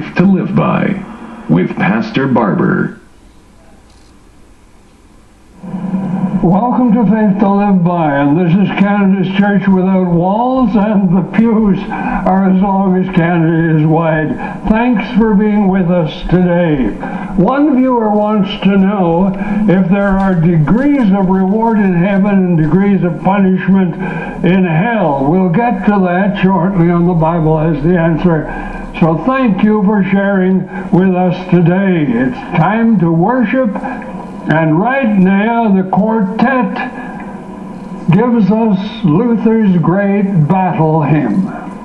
Faith to Live By with Pastor Barber. Welcome to Faith to Live By, and this is Canada's church without walls, and the pews are as long as Canada is wide. Thanks for being with us today. One viewer wants to know if there are degrees of reward in heaven and degrees of punishment in hell. We'll get to that shortly on The Bible Has the Answer. So thank you for sharing with us today. It's time to worship. And right now, the quartet gives us Luther's great battle hymn.